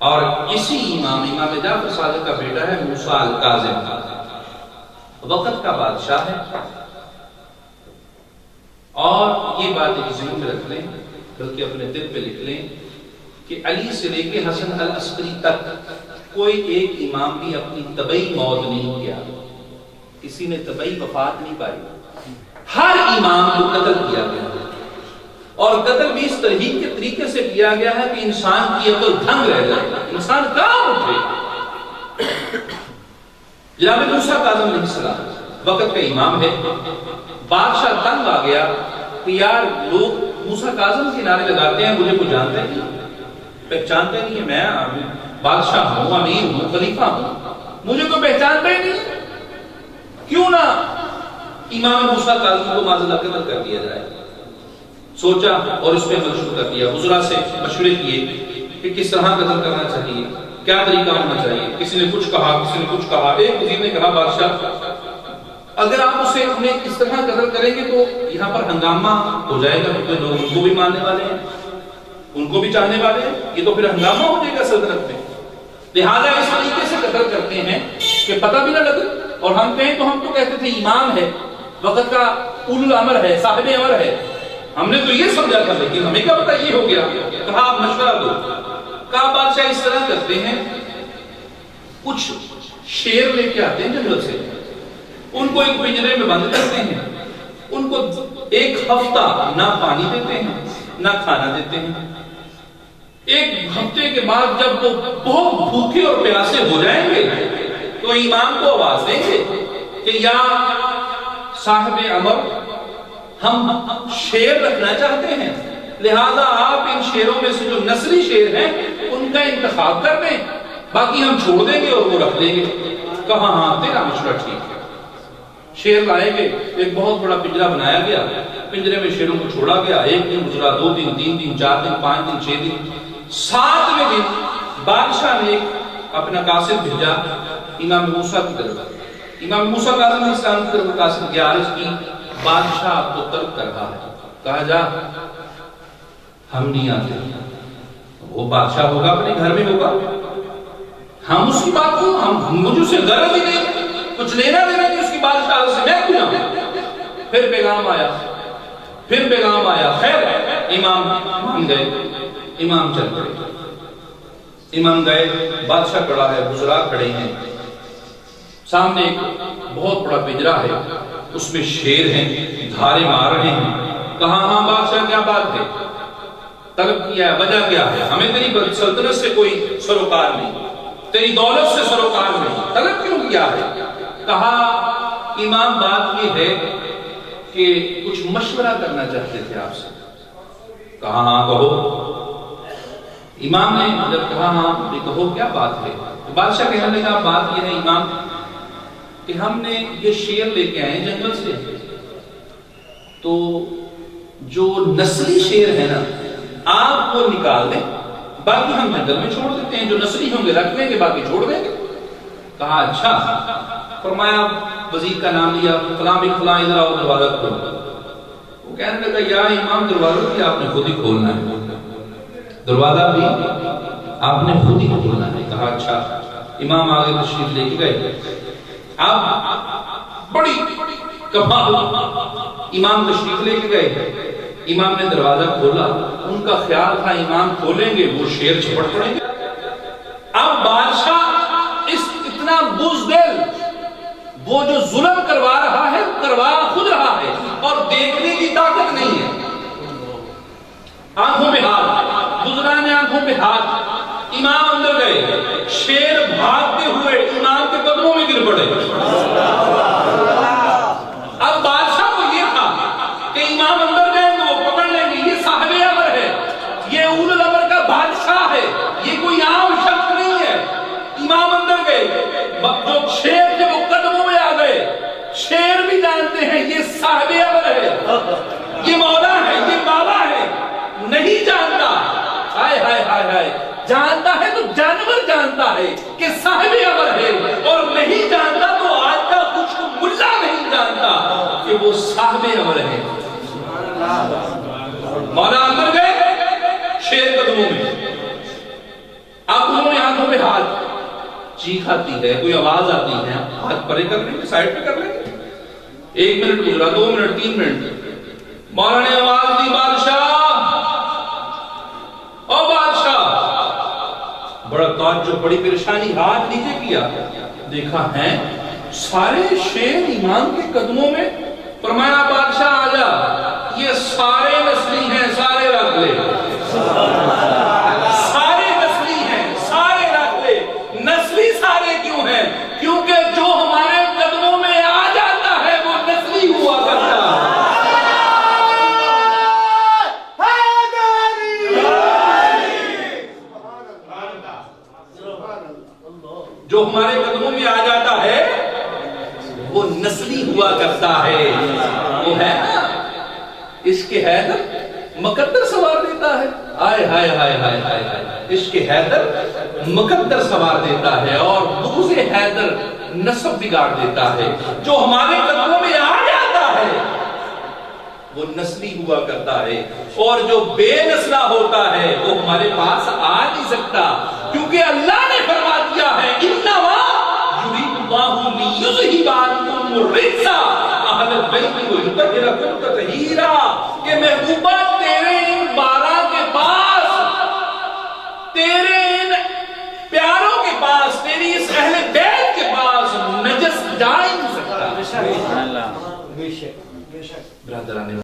اور اسی امام جعفر صادق کا بیٹا ہے موسیٰ الکاظم، وقت کا بادشاہ ہے۔ اور یہ بات ایک ذہن میں رکھ لیں، بلکہ اپنے دل پہ لکھ لیں کہ علی سے لے کے حسن العسکری تک کوئی ایک امام بھی اپنی طبعی موت نہیں کیا، کسی نے طبعی وفات نہیں پائی، ہر امام کو قتل کیا گیا، اور قتل بھی اس طریقے سے کیا گیا ہے کہ انسان کی عقل دھنگ رہ جائے، انسان کہاں اٹھے۔ جناب موسیٰ کاظم علیہ السلام وقت کا امام ہے، بادشاہ تنگ آ گیا کہ یار لوگ موسیٰ کاظم کے نعرے لگاتے ہیں، مجھے کوئی جانتے نہیں، پہچانتے نہیں کہ میں بادشاہ ہوں، امیر ہوں، خلیفہ ہوں، مجھے کوئی پہچانتا ہی نہیں، کیوں نہ امام موسیٰ کاظم کو معذلہ قتل کر دیا جائے۔ سوچا اور اس پہ عمل شروع کر دیا، وزراء سے مشورے کیے کہ کس طرح قتل کرنا چاہیے، کیا طریقہ ہونا چاہیے، کسی نے کچھ کہا، کسی نے کچھ کہا۔ ایک وزیر نے کہا بادشاہ اگر آپ اسے انہیں اس طرح قتل کریں گے تو یہاں پر ہنگامہ ہو جائے گا، کیونکہ لوگ ان کو بھی ماننے والے ہیں، ان کو بھی چاہنے والے ہیں، یہ تو پھر ہنگامہ ہو جائے گا سلطنت میں، لہٰذا اس طریقے سے قتل کرتے ہیں کہ پتہ بھی نہ لگے، اور ہم کہیں تو ہم تو کہتے تھے امام ہے، وقت کا اولو الامر ہے، صاحب امر ہے، ہم نے تو یہ سمجھا تھا، لیکن ہمیں کیا پتا یہ ہو گیا۔ کہا آپ مشورہ دو۔ کہا بادشاہ اس طرح کرتے ہیں، کچھ شیر لے کے آتے ہیں جنگل سے، ان کو ایک پنجرے میں بند کرتے ہیں، ان کو ایک ہفتہ نہ پانی دیتے ہیں نہ کھانا دیتے ہیں۔ ایک ہفتے کے بعد جب وہ بہت بھوکے اور پیاسے ہو جائیں گے تو امام کو آواز دیں گے کہ یا صاحب امر، ہم شیر رکھنا چاہتے ہیں، لہذا آپ ان شیروں میں سے جو نسلی شیر ہیں ان کا انتخاب کر دیں، باقی ہم چھوڑ دیں گے اور وہ رکھ لیں گے۔ کہا ہاں تیرا مشورہ ٹھیک ہے۔ شیر لائے گئے، ایک بہت بڑا پنجرا بنایا گیا، پنجرے میں شیروں کو چھوڑا گیا، ایک دن گزرا، 2 دن، 3 دن، 4 دن، 5 دن، 6 دن، 7ویں دن بادشاہ نے اپنا قاصد بھیجا امام موسیٰ کی طرف۔ امام موسیٰ کاظم علیہ السلام کی طرف قاصد گیا، عرض کی بادشاہ آپ کو ترک کر رہا ہے۔ کہا جا، ہم نہیں آتے، وہ بادشاہ ہوگا اپنے گھر میں ہوگا، ہم اس کی بات کو مجھے اسے غرض ہی نہیں، کچھ لینا دینا نہیں اس کی بادشاہ سے، میں کیوں نہ۔ پھر پیغام آیا، خیر امام گئے، امام چل پڑے، امام گئے، بادشاہ کھڑا ہے، وزراء کھڑے ہیں، سامنے ایک بہت بڑا پنجرا ہے، اس میں شیر ہیں، دھارے مار رہے ہیں۔ کہا ہاں بادشاہ کیا بات ہے، طلب کیا ہے، وجہ کیا ہے، ہمیں تیری سلطنت سے کوئی سروکار نہیں، تیری دولت سے سروکار نہیں، طلب کیوں کیا ہے؟ کہا امام بات یہ ہے کہ کچھ مشورہ کرنا چاہتے تھے آپ سے۔ کہا ہاں کہو۔ امام نے جب کہا ہاں کہو کیا بات ہے، تو بادشاہ کہنے لگا بات یہ ہے امام کہ ہم نے یہ شیر لے کے آئے جنگل سے، تو جو نسلی شیر ہے نا آپ وہ نکال دیں، باقی ہم جنگل میں چھوڑ دیتے ہیں، جو نسلی ہوں گے رکھ لیں گے، باقی چھوڑ دیں گے۔ کہا اچھا۔ فرمایا وزیر کا نام لیا، فلاں بن فلاں ادھر آؤ، دروازہ کھولو۔ وہ کہنے لگا یا امام دروازہ بھی آپ نے خود ہی کھولنا ہے، دروازہ بھی آپ نے خود ہی کھولنا ہے۔ کہا اچھا۔ امام آگے تشریف لے کے گئے، اب بڑی کمال، امام تشریف لے کے گئے، امام نے دروازہ کھولا، ان کا خیال تھا امام کھولیں گے وہ شیر چھپٹ پڑیں گے۔ اب بادشاہ اتنا بزدل، وہ جو ظلم کروا رہا ہے کروا خود رہا ہے، اور دیکھنے کی طاقت نہیں ہے، آنکھوں پہ ہاتھ، وزراء نے آنکھوں پہ ہاتھ، امام اندر گئے، شیر بھاگتے ہوئے امام کے قدموں میں گر پڑے۔ اب بادشاہ کو یہ تھا کہ امام اندر گئے تو وہ پکڑ لیں گے، یہ صاحب امر ہے، یہ اولو الامر کا بادشاہ ہے، یہ کوئی عام شخص نہیں ہے۔ امام اندر گئے، جو شیر تھے وہ قدموں میں آ گئے، شیر بھی جانتے ہیں یہ صاحب امر ہے، یہ مولا ہے، یہ بابا ہے، نہیں جانتا، ہائے ہائے ہائے ہائے، جانتا ہے تو جانور جانتا ہے کہ صاحب امر ہے، اور نہیں جانتا تو آج کا کچھ ملا نہیں جانتا کہ وہ صاحب امر ہے۔ مولا اندر گئے، شیر قدموں میں، چیخ آتی ہے، کوئی آواز آتی ہے، ہاتھ پرے کر لیں گے، سائڈ پہ کر لیں گے. 1 منٹ گزرا، 2 منٹ، 3 منٹ، مولا نے آواز دی، بادشاہ، او بادشاہ. بڑا تعجب، بڑی پریشانی، ہاتھ نیچے کیا، دیکھا ہے سارے شیر ایمان کے قدموں میں. فرمایا بادشاہ آ جا، یہ سارے نسلی ہیں، سارے رکھ لے، سارے نسلی ہیں، سارے رکھ لے. نسلی سارے کیوں ہیں؟ کیونکہ جو ہمارے قدموں میں آ جاتا ہے وہ نسلی ہوا کرتا ہے. جو ہمارے قدموں میں آ جاتا ہے وہ نسلی ہوا کرتا ہے. وہ ہے نا عشق حیدر مقدر سوار دیتا ہے. آئے ہائے ہائے ہائے ہائے ہائے، عشق حیدر مقدر سوار دیتا ہے اور بغض حیدر نسب بگاڑ دیتا ہے. جو ہمارے قدموں میں آ جاتا ہے وہ نسلی ہوا کرتا ہے، اور جو بے نسلہ ہوتا ہے وہ ہمارے پاس آ نہیں سکتا، کیونکہ اللہ نے فرما دیا ہے انما یرید اللہ لیذھب عنکم الرجس اہل البیت ویطہرکم تطہیرا. کہ محبوبہ تیرے ان بارہ کے پاس، تیرے ان پیاروں کے پاس، تیری اس اہل بیت کے پاس نجس جا ہی نہیں سکتا. برادران